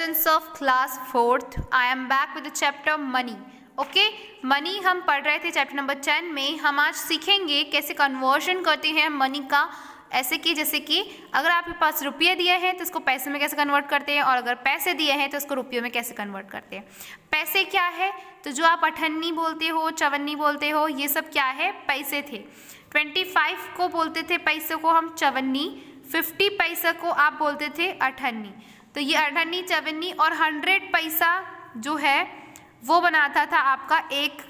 Congratulations of class 4th. I am back with the chapter money. Okay money हम पढ़ रहे थे chapter number 10 में. हम आज सीखेंगे कैसे कन्वर्जन करते हैं मनी का. ऐसे कि जैसे कि अगर आपके पास रुपये दिए हैं तो इसको पैसे में कैसे कन्वर्ट करते हैं, और अगर पैसे दिए हैं तो इसको रुपयों में कैसे कन्वर्ट करते हैं. पैसे क्या है, तो जो आप अठन्नी बोलते हो, चवन्नी बोलते हो, ये सब क्या है, पैसे थे. 25 को बोलते थे पैसे को हम चवन्नी, 50 पैसा को आप बोलते थे अठन्नी. तो ये अठन्नी, चवन्नी और 100 पैसा जो है वो बनाता था आपका 1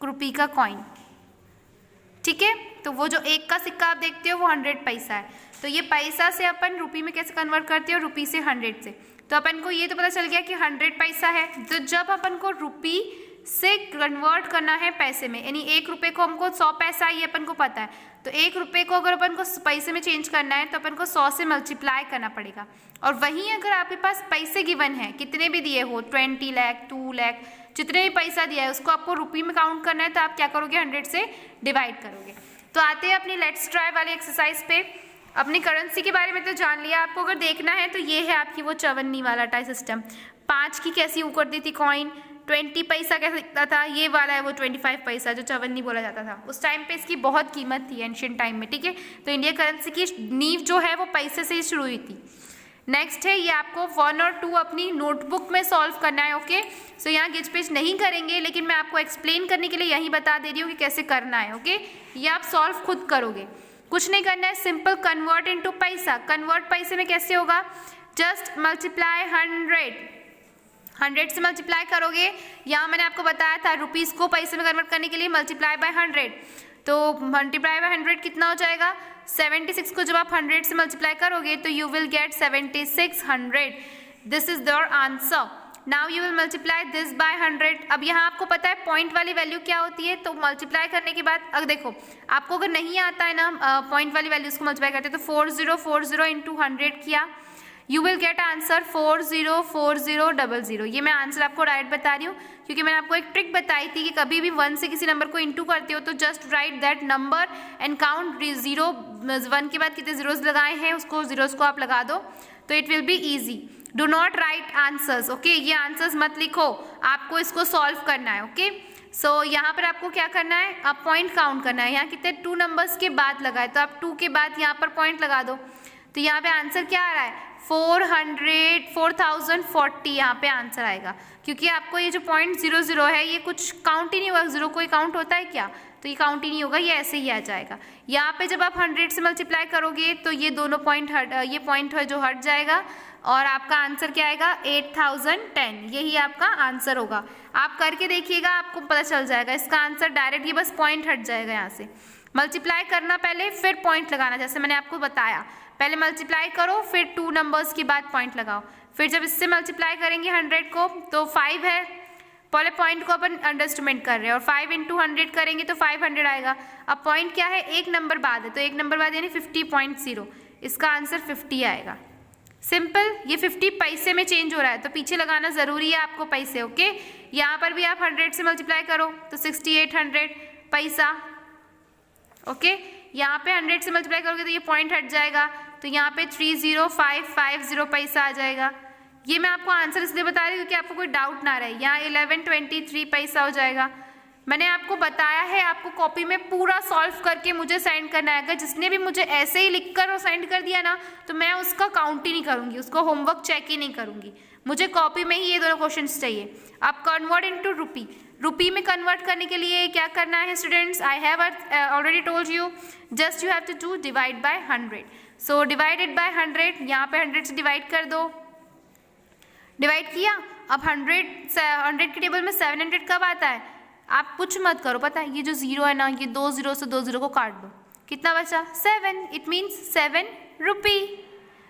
रुपये का कॉइन. ठीक है, तो वो जो 1 का सिक्का आप देखते हो वो 100 पैसा है. तो ये पैसा से अपन रुपये में कैसे कन्वर्ट करते हो, रुपये से 100 से. तो अपन को ये तो पता चल गया कि 100 पैसा है. तो जब अपन को रुपये से कन्वर्ट करना है पैसे में, यानी 1 रुपये को हमको 100 पैसा ये अपन को पता है, तो 1 रुपये को अगर अपन को पैसे में चेंज करना है तो अपन को 100 से मल्टीप्लाई करना पड़ेगा. और वहीं अगर आपके पास पैसे गिवन है, कितने भी दिए हो, 20 लाख, 2 लाख, जितने भी पैसा दिया है उसको आपको रुपये में काउंट करना है, तो आप क्या करोगे, 100 से डिवाइड करोगे. तो आते हैं अपनी लेट्स ट्राई वाली एक्सरसाइज पे. अपनी करेंसी के बारे में तो जान लिया. आपको अगर देखना है तो ये है आपकी वो चवन्नी वाला टाइप सिस्टम. 5 की कैसी ऊपर दी थी कॉइन, 20 पैसा कैसे दिखता था, ये वाला है वो 25 पैसा जो चवन्नी बोला जाता था. उस टाइम पे इसकी बहुत कीमत थी एंशिएंट टाइम में. ठीक है, तो इंडियन करेंसी की नींव जो है वो पैसे से ही शुरू हुई थी. नेक्स्ट है, ये आपको 1 और 2 अपनी नोटबुक में सॉल्व करना है. ओके, सो यहाँ गिच पिच नहीं करेंगे, लेकिन मैं आपको एक्सप्लेन करने के लिए यही बता दे रही हूँ कि कैसे करना है. ओके, ये आप सॉल्व खुद करोगे, कुछ नहीं करना है. सिंपल कन्वर्ट इनटू पैसा. कन्वर्ट पैसे में कैसे होगा, जस्ट मल्टीप्लाई 100 से मल्टीप्लाई करोगे. यहाँ मैंने आपको बताया था रुपीज़ को पैसे में कन्वर्ट करने के लिए मल्टीप्लाई बाय 100. तो मल्टीप्लाई बाय 100 कितना हो जाएगा, 76 को जब आप 100 से मल्टीप्लाई करोगे तो you will get 7600. This is your answer. Now you will multiply this by 100. अब यहाँ आपको पता है पॉइंट वाली वैल्यू क्या होती है, तो मल्टीप्लाई करने के बाद अगर देखो आपको अगर नहीं आता है ना पॉइंट वाली वैल्यूज को मल्टीप्लाई करते, तो 4040 इंटू 100 किया, यू विल गेट आंसर 404000. ये मैं आंसर आपको डायरेक्ट बता रही हूँ क्योंकि मैंने आपको एक ट्रिक बताई थी कि कभी भी 1 से किसी नंबर को इंटू करते हो तो just right that number and count 0. 1 के बाद कितने जीरोज लगाए हैं उसको जीरोज को आप लगा दो, तो it will be easy. Do not right answers. Okay, ये आंसर्स मत लिखो, आपको इसको सॉल्व करना है. ओके, सो यहाँ पर आपको क्या करना है, आप पॉइंट काउंट करना है. यहाँ कितने 2 नंबर्स के बाद लगाए, तो आप 2 के बाद यहाँ पर पॉइंट लगा दो. तो यहाँ पे आंसर क्या आ रहा है, 4040 यहाँ पे आंसर आएगा. क्योंकि आपको ये जो 0.00 है ये कुछ काउंट ही नहीं होगा. 0 कोई काउंट होता है क्या, तो ये काउंट ही नहीं होगा, ये ऐसे ही आ जाएगा. यहाँ पे जब आप 100 से मल्टीप्लाई करोगे तो ये दोनों पॉइंट ये पॉइंट है जो हट जाएगा, और आपका आंसर क्या आएगा, 8010. यही आपका आंसर होगा. आप करके देखिएगा, आपको पता चल जाएगा इसका आंसर डायरेक्ट. ये बस पॉइंट हट जाएगा. यहाँ से मल्टीप्लाई करना पहले, फिर पॉइंट लगाना, जैसे मैंने आपको बताया. पहले मल्टीप्लाई करो, फिर 2 नंबर्स के बाद पॉइंट लगाओ. फिर जब इससे मल्टीप्लाई करेंगे 100 को तो 5 है, पहले पॉइंट को अपन अंडरस्टैंड कर रहे हैं, और 5 इंटू 100 करेंगे तो 500 आएगा. अब पॉइंट क्या है, 1 नंबर बाद है, तो 1 नंबर बाद यानी 50.0. इसका आंसर 50 आएगा. सिंपल. ये 50 पैसे में चेंज हो रहा है तो पीछे लगाना ज़रूरी है आपको पैसे. ओके, यहाँ पर भी आप 100 से मल्टीप्लाई करो तो 6800 पैसा. ओके, यहाँ पे 100 से मल्टीप्लाई करोगे तो ये पॉइंट हट जाएगा, तो यहाँ पे 30550 पैसा आ जाएगा. ये मैं आपको आंसर इसलिए बता रही हूँ क्योंकि आपको कोई डाउट ना रहे. यहाँ 1123 पैसा हो जाएगा. मैंने आपको बताया है, आपको कॉपी में पूरा सॉल्व करके मुझे सेंड करना है. अगर जिसने भी मुझे ऐसे ही लिखकर और सेंड कर दिया ना, तो मैं उसका काउंट ही नहीं करूँगी, उसको होमवर्क चेक ही नहीं करूँगी. मुझे कॉपी में ही ये दोनों क्वेश्चंस चाहिए. आप कन्वर्ट इनटू रुपी. रुपी में कन्वर्ट करने के लिए क्या करना है students, I have already told you, just you have to do divide by 100. So divided by 100, यहाँ पे 100 से डिवाइड कर दो. डिवाइड किया. अब 100 के टेबल में 700 कब आता है, आप कुछ मत करो, पता है ये जो 0 है ना, ये 2 0 से 2 0 को काट दो, कितना बचा, 7. इट मीन्स 7 रुपी.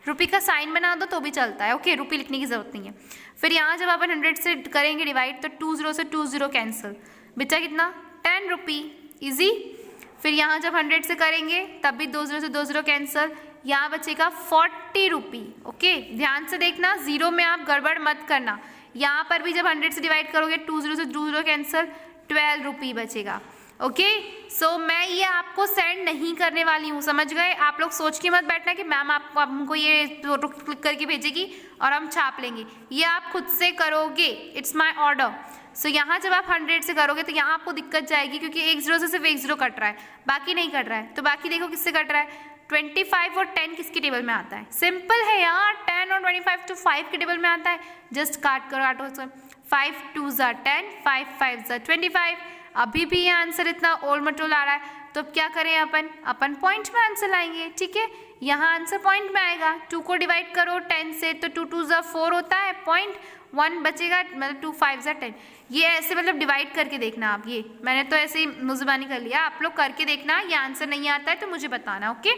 रुपी का साइन बना दो तो भी चलता है. ओके, रुपी लिखने की जरूरत नहीं है. फिर यहाँ जब अपन 100 से करेंगे डिवाइड तो 2 0 से 2 0 कैंसिल, बचा कितना, 10 रुपी. ईजी. फिर यहाँ जब 100 से करेंगे तब भी 2 0 से 2 0 कैंसिल, यहाँ बचेगा 40 रुपी. ओके, ध्यान से देखना, 0 में आप गड़बड़ मत करना. यहाँ पर भी जब 100 से डिवाइड करोगे 2 0 से 2 0 कैंसिल, 12 रुपी बचेगा. ओके सो मैं ये आपको सेंड नहीं करने वाली हूँ, समझ गए? आप लोग सोच के मत बैठना कि मैम आपको हमको ये फोटो क्लिक करके भेजेगी और हम छाप लेंगे, ये आप खुद से करोगे, इट्स माय ऑर्डर। सो यहाँ जब आप 100 से करोगे तो यहाँ आपको दिक्कत जाएगी क्योंकि एक जीरो से सिर्फ एक जीरो कट रहा है, बाकी नहीं कट रहा है। तो बाकी देखो किससे कट रहा है, 25 और 10 किसके टेबल में आता है? सिंपल है यार, 10 और 25 तो 5 के टेबल में आता है, जस्ट काटो इसको। 5 2 ज़ा 10, 5 5 ज़ा 25। अभी भी ये आंसर इतना ओल मटोल आ रहा है, तो अब क्या करें अपन पॉइंट में आंसर लाएंगे, ठीक है? यहाँ आंसर पॉइंट में आएगा। 2 को डिवाइड करो 10 से तो 2 2 ज़ा 4 होता है, पॉइंट 1 बचेगा, मतलब 2 5 ज़ा 10। ये ऐसे मतलब डिवाइड करके देखना आप, ये मैंने तो ऐसे ही मुज़बानी कर लिया, आप लोग करके देखना। ये आंसर नहीं आता है तो मुझे बताना, ओके?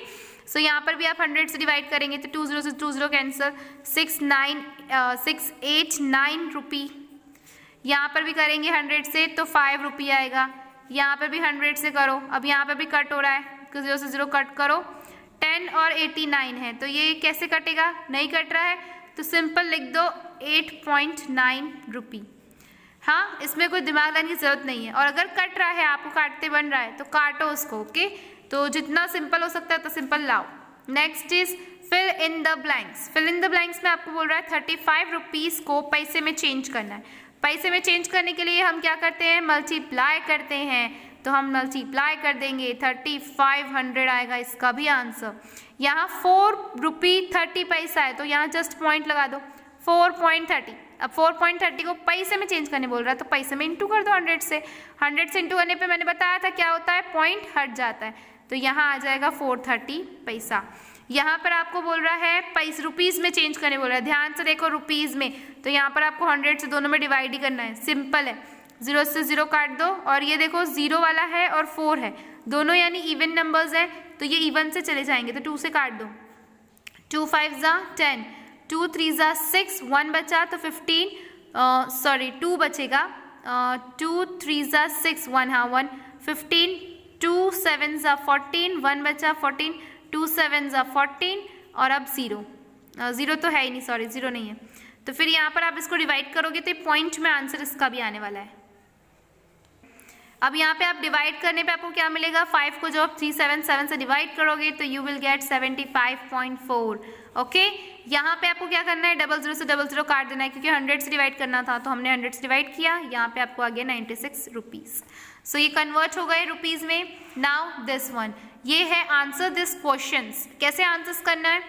सो यहाँ पर भी आप 100 से डिवाइड करेंगे तो 2 0 से 2 0 कैंसिल, 6 8 9 रुपी। यहाँ पर भी करेंगे 100 से तो 5 रुपी आएगा। यहाँ पर भी 100 से करो, अब यहाँ पर भी कट हो रहा है, 0 से 0 कट करो, 10 और 89 है तो ये कैसे कटेगा? नहीं कट रहा है तो सिंपल लिख दो 8.9 रुपी। हाँ, इसमें कोई दिमाग लगाने की जरूरत नहीं है। और अगर कट रहा है, आपको काटते बन रहा है तो काटो उसको, ओके? तो जितना सिंपल हो सकता है तो सिंपल लाओ। Next is fill in the blanks. Fill in the blanks में आपको बोल रहा है 35 रुपीज़ को पैसे में चेंज करना है। पैसे में चेंज करने के लिए हम क्या करते हैं? मल्टीप्लाई करते हैं, तो हम मल्टीप्लाई कर देंगे, 3500 आएगा इसका भी आंसर। यहाँ 4 रुपी 30 पैसा है तो यहाँ जस्ट पॉइंट लगा दो, 4.30। अब 4.30 को पैसे में चेंज करने बोल रहा है तो पैसे में इंटू कर दो 100 से। 100 से इंटू करने पे मैंने बताया था क्या होता है, पॉइंट हट जाता है, तो यहाँ आ जाएगा 430 पैसा। यहाँ पर आपको बोल रहा है रुपीज़ में चेंज करने बोल रहा है, ध्यान से देखो रुपीज़ में, तो यहाँ पर आपको 100 से दोनों में डिवाइड ही करना है, सिंपल है। 0 से 0 काट दो, और ये देखो 0 वाला है और 4 है, दोनों यानी इवन नंबर्स हैं तो ये इवन से चले जाएंगे, तो 2 से काट दो। 2 5 ज़ा 10, 2 3 ज़ा 6, 1 बचा तो 15, 2 बचेगा, 2 3 ज़ा 6, 1 हाँ 1, 15, 2 7 ज़ा 14, 1 बचा 14, 2 7 ज़ा 14 और अब 0 तो है ही नहीं, सॉरी 0 नहीं है, तो फिर यहाँ पर आप इसको डिवाइड करोगे तो पॉइंट में आंसर इसका भी आने वाला है। अब यहाँ पे आप डिवाइड करने पे आपको क्या मिलेगा, 5 को जब आप 377 से डिवाइड करोगे तो यू विल गेट 75.4। ओके, यहाँ पे आपको क्या करना है, 00 से 00 काट देना है क्योंकि 100 से डिवाइड करना था तो हमने 100 से डिवाइड किया, यहाँ पे आपको आ गया 96 रुपीज़। सो ये कन्वर्ट हो गए रुपीज़ में। नाउ दिस वन, ये है आंसर दिस क्वेश्चंस। कैसे आंसर्स करना है,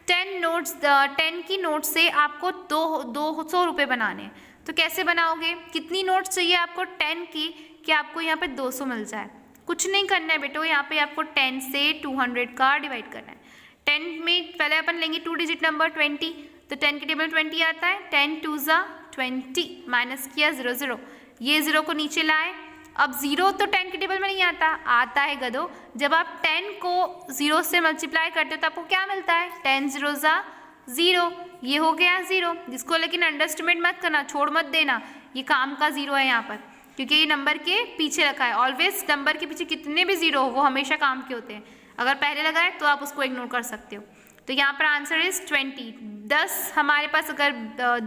10 की नोट से आपको 200 रुपये बनाने हैं, तो कैसे बनाओगे, कितनी नोट्स चाहिए आपको 10 की कि आपको यहाँ पे 200 मिल जाए। कुछ नहीं करना है बेटो, यहाँ पे आपको 10 से 200 का डिवाइड करना है। 10 में पहले अपन लेंगे 2 डिजिट नंबर 20, तो 10 के टेबल 20 आता है, 10 2 ज़ा 20 माइनस किया 0, ये 0 को नीचे लाए। अब 0 तो 10 के टेबल में नहीं आता है गधो, जब आप 10 को 0 से मल्टीप्लाई करते हो तो आपको क्या मिलता है, 10 0 ज़ा 0, ये हो गया 0, जिसको लेकिन अंडरस्टिमेट मत करना, छोड़ मत देना, ये काम का 0 है यहाँ पर क्योंकि ये नंबर के पीछे रखा है। ऑलवेज नंबर के पीछे कितने भी 0 हो वो हमेशा काम के होते हैं, अगर पहले लगाए तो आप उसको इग्नोर कर सकते हो। तो यहाँ पर आंसर इज 20। 10 हमारे पास अगर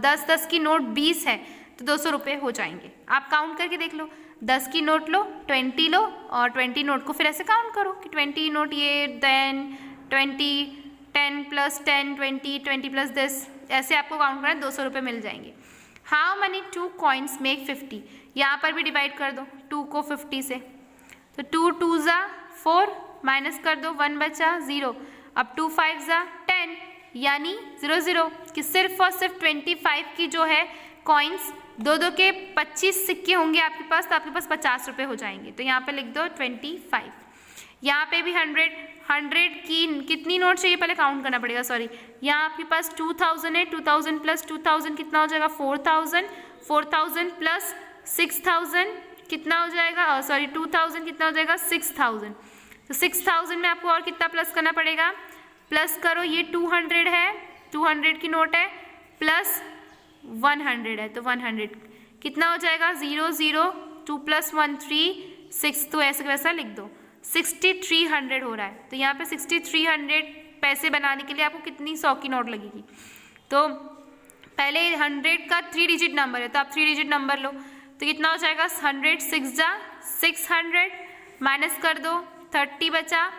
10 की नोट 20 है तो 200 रुपये हो जाएंगे। आप काउंट करके देख लो, 10 की नोट लो, 20 लो और 20 नोट को फिर ऐसे काउंट करो कि 20 नोट ये, देन 20, 10 प्लस 10 20, 20 प्लस दिस, ऐसे आपको काउंट करना, 200 रुपये मिल जाएंगे। हाउ मनी 2 कॉइन्स मेक 50, यहाँ पर भी डिवाइड कर दो 2 को 50 से, तो 2 2 ज़ा 4 माइनस कर दो, 1 बचा 0, अब 2 5 ज़ा 10 यानी 0 कि सिर्फ और सिर्फ 25 की जो है कॉइन्स, 2 के 25 सिक्के होंगे आपके पास, तो आपके पास 50 रुपये हो जाएंगे, तो यहाँ पे लिख दो 25। यहाँ पे भी 100 की कितनी नोट चाहिए पहले काउंट करना पड़ेगा, सॉरी, यहाँ आपके पास 2000 है, 2000 प्लस 2000 कितना हो जाएगा 4000, 4000 प्लस 6000 कितना हो जाएगा, सॉरी 2000 कितना हो जाएगा 6000, तो 6000 में आपको और कितना प्लस करना पड़ेगा, प्लस करो, ये 200 है, 200 की नोट है, प्लस 100 है तो 100 कितना हो जाएगा 0 0, 2 प्लस 1 3, 6, तो ऐसे वैसा लिख दो, 6300 हो रहा है। तो यहाँ पे 6300 पैसे बनाने के लिए आपको कितनी 100 की नोट लगेगी, तो पहले 100 का 3 डिजिट नंबर है तो आप 3 डिजिट नंबर लो, तो कितना हो जाएगा 100 6 ज़ा 600, माइनस कर दो, 30 बचा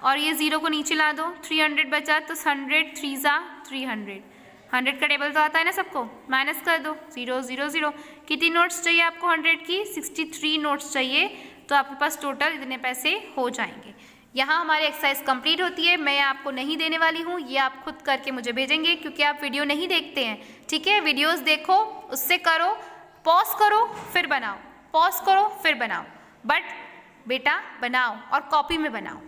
और ये 0 को नीचे ला दो, 300 बचा तो 100 3 ज़ा 300, 100 का टेबल तो आता है ना सबको, माइनस कर दो 0 0 0। कितनी नोट्स चाहिए आपको 100 की? 63 नोट्स चाहिए, तो आपके पास टोटल इतने पैसे हो जाएंगे। यहाँ हमारी एक्सरसाइज कंप्लीट होती है। मैं आपको नहीं देने वाली हूँ, ये आप खुद करके मुझे भेजेंगे क्योंकि आप वीडियो नहीं देखते हैं। ठीक है, वीडियोस देखो, उससे करो, पॉज करो फिर बनाओ, पॉज करो फिर बनाओ, बट बेटा बनाओ और कॉपी में बनाओ।